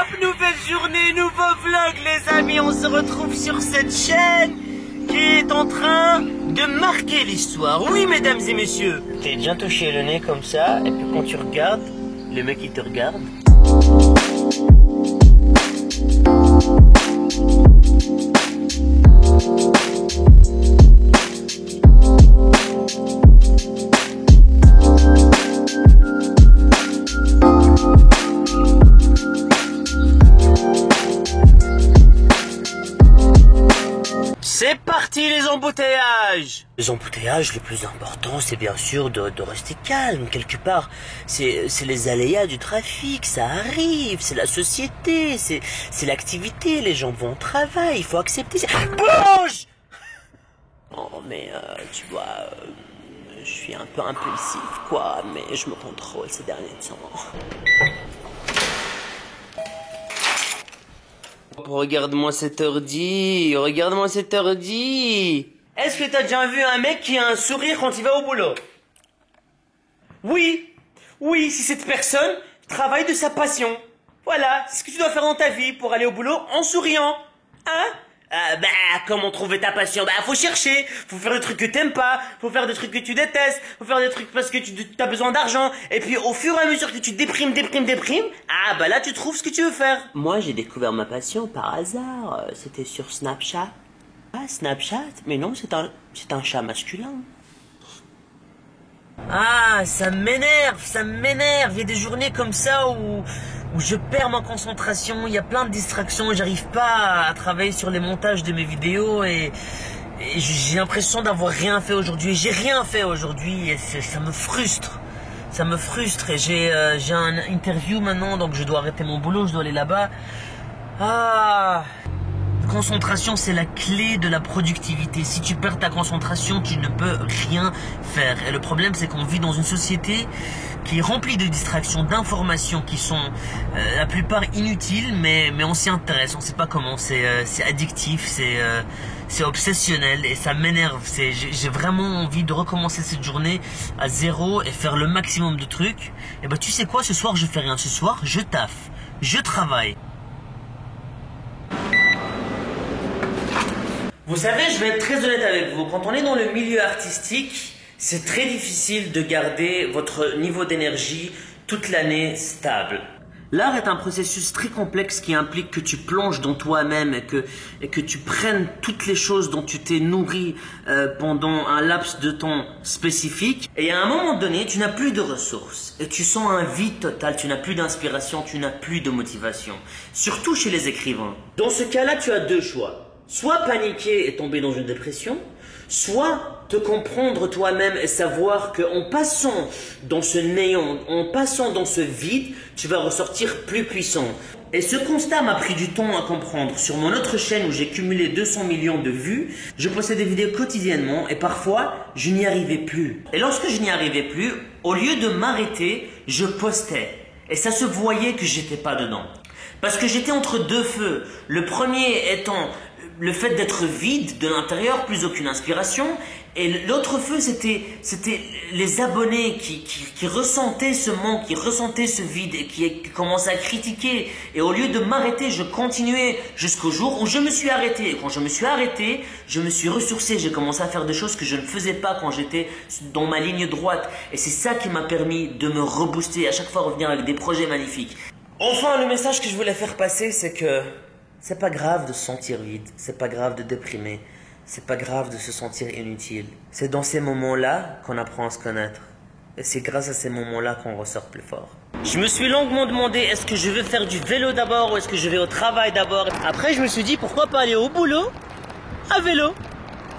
Hop, nouvelle journée, nouveau vlog les amis. On se retrouve sur cette chaîne qui est en train de marquer l'histoire. Oui mesdames et messieurs. T'es bien touché le nez comme ça, et puis quand tu regardes, le mec il te regarde. C'est parti les embouteillages. Les embouteillages, le plus important, c'est bien sûr de rester calme quelque part. C'est les aléas du trafic, ça arrive, c'est la société, c'est l'activité, les gens vont au travail, il faut accepter. Bouge! Oh mais tu vois, je suis un peu impulsif quoi, mais je me contrôle ces derniers temps. Regarde-moi cet ordi, regarde-moi cet ordi. Est-ce que t'as déjà vu un mec qui a un sourire quand il va au boulot? Oui, oui, si cette personne travaille de sa passion. Voilà, c'est ce que tu dois faire dans ta vie pour aller au boulot en souriant. Hein? Comment trouver ta passion? Faut chercher, faut faire des trucs que t'aimes pas, faut faire des trucs que tu détestes, faut faire des trucs parce que tu as besoin d'argent, et puis au fur et à mesure que tu déprimes, là tu trouves ce que tu veux faire. Moi j'ai découvert ma passion par hasard, c'était sur Snapchat. Ah, Snapchat? Mais non, c'est un chat masculin. Ah, ça m'énerve, il y a des journées comme ça où je perds ma concentration, il y a plein de distractions, j'arrive pas à travailler sur les montages de mes vidéos et j'ai l'impression d'avoir rien fait aujourd'hui. J'ai rien fait aujourd'hui et ça me frustre. Ça me frustre et j'ai un interview maintenant, donc je dois arrêter mon boulot, je dois aller là-bas. Ah, concentration, c'est la clé de la productivité. Si tu perds ta concentration, tu ne peux rien faire. Et le problème, c'est qu'on vit dans une société qui est remplie de distractions, d'informations qui sont la plupart inutiles, mais on s'y intéresse, on sait pas comment. C'est addictif, c'est obsessionnel et ça m'énerve. J'ai vraiment envie de recommencer cette journée à zéro et faire le maximum de trucs. Et tu sais quoi, ce soir je fais rien. Ce soir je taffe, je travaille. Vous savez, je vais être très honnête avec vous, quand on est dans le milieu artistique, c'est très difficile de garder votre niveau d'énergie toute l'année stable. L'art est un processus très complexe qui implique que tu plonges dans toi-même et que tu prennes toutes les choses dont tu t'es nourri pendant un laps de temps spécifique. Et à un moment donné, tu n'as plus de ressources et tu sens un vide total, tu n'as plus d'inspiration, tu n'as plus de motivation. Surtout chez les écrivains. Dans ce cas-là, tu as deux choix. Soit paniquer et tomber dans une dépression, soit te comprendre toi-même et savoir qu'en passant dans ce néant, en passant dans ce vide, tu vas ressortir plus puissant. Et ce constat m'a pris du temps à comprendre. Sur mon autre chaîne où j'ai cumulé 200 millions de vues, je postais des vidéos quotidiennement et parfois, je n'y arrivais plus. Et lorsque je n'y arrivais plus, au lieu de m'arrêter, je postais. Et ça se voyait que j'étais pas dedans. Parce que j'étais entre deux feux. Le premier étant le fait d'être vide de l'intérieur, plus aucune inspiration. Et l'autre feu, c'était les abonnés qui ressentaient ce manque, qui ressentaient ce vide et qui commençaient à critiquer. Et au lieu de m'arrêter, je continuais jusqu'au jour où je me suis arrêté. Et quand je me suis arrêté, je me suis ressourcé. J'ai commencé à faire des choses que je ne faisais pas quand j'étais dans ma ligne droite. Et c'est ça qui m'a permis de me rebooster, à chaque fois revenir avec des projets magnifiques. Enfin, le message que je voulais faire passer, c'est que c'est pas grave de se sentir vide, c'est pas grave de déprimer, c'est pas grave de se sentir inutile. C'est dans ces moments-là qu'on apprend à se connaître. Et c'est grâce à ces moments-là qu'on ressort plus fort. Je me suis longuement demandé, est-ce que je vais faire du vélo d'abord ou est-ce que je vais au travail d'abord? Après, je me suis dit, pourquoi pas aller au boulot à vélo?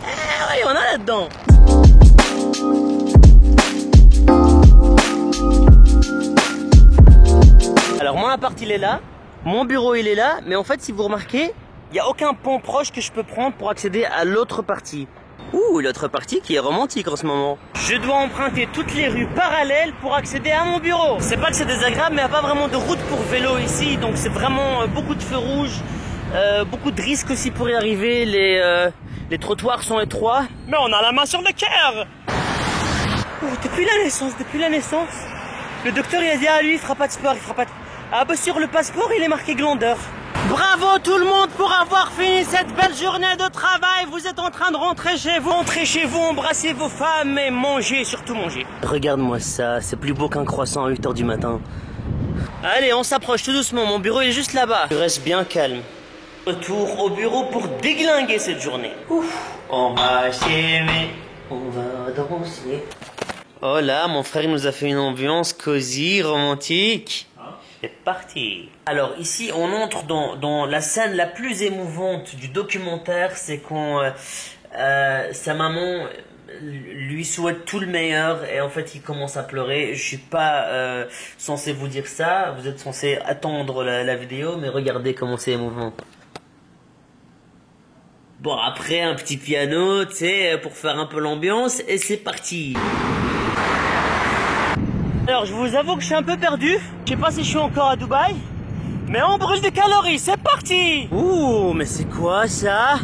Eh oui, on a là-dedans. Alors mon appart il est là, mon bureau il est là, mais en fait si vous remarquez, il n'y a aucun pont proche que je peux prendre pour accéder à l'autre partie. Ouh, l'autre partie qui est romantique en ce moment. Je dois emprunter toutes les rues parallèles pour accéder à mon bureau. C'est pas que c'est désagréable, mais il n'y a pas vraiment de route pour vélo ici, donc c'est vraiment beaucoup de feux rouges, beaucoup de risques aussi pour y arriver, les trottoirs sont étroits. Mais on a la main sur le cœur. Depuis la naissance, le docteur il a dit, ah lui il fera pas de sport, il fera pas de... Ah bah sur le passeport, il est marqué glandeur. Bravo tout le monde pour avoir fini cette belle journée de travail. Vous êtes en train de rentrer chez vous. Rentrez chez vous, embrassez vos femmes et mangez, surtout mangez. Regarde-moi ça, c'est plus beau qu'un croissant à 8 h du matin. Allez, on s'approche tout doucement, mon bureau il est juste là-bas. Je reste bien calme. Retour au bureau pour déglinguer cette journée. Ouf. On va s'aimer, on va danser. Oh là, mon frère nous a fait une ambiance cosy, romantique. C'est parti. Alors ici, on entre dans la scène la plus émouvante du documentaire. C'est quand sa maman lui souhaite tout le meilleur et en fait il commence à pleurer. Je suis pas censé vous dire ça. Vous êtes censé attendre la vidéo, mais regardez comment c'est émouvant. Bon, après un petit piano, tu sais, pour faire un peu l'ambiance, et c'est parti. Alors, je vous avoue que je suis un peu perdu. Je sais pas si je suis encore à Dubaï, mais on brûle des calories, c'est parti. Ouh, mais c'est quoi ça?